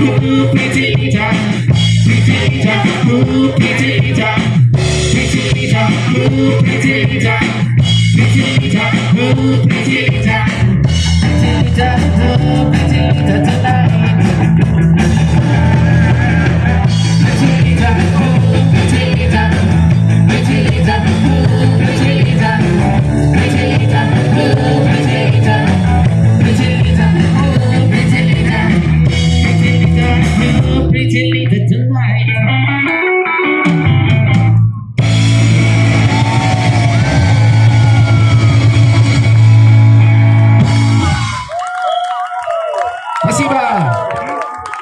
Ooh, pretty Lita, pretty Lita, ooh, pretty Lita, pretty Lita, ooh, pretty Lita, pretty Lita, ooh, pretty Lita, pretty Lita, ooh, pretty Lita tonight. Pretty Lita, ooh, pretty Lita, pretty Lita, ooh, pretty Lita, pretty Lita, ooh, pretty Lita, pretty Lita, ooh, pretty Lita, pretty Lita, ooh, pretty Lita tonight. Спасибо!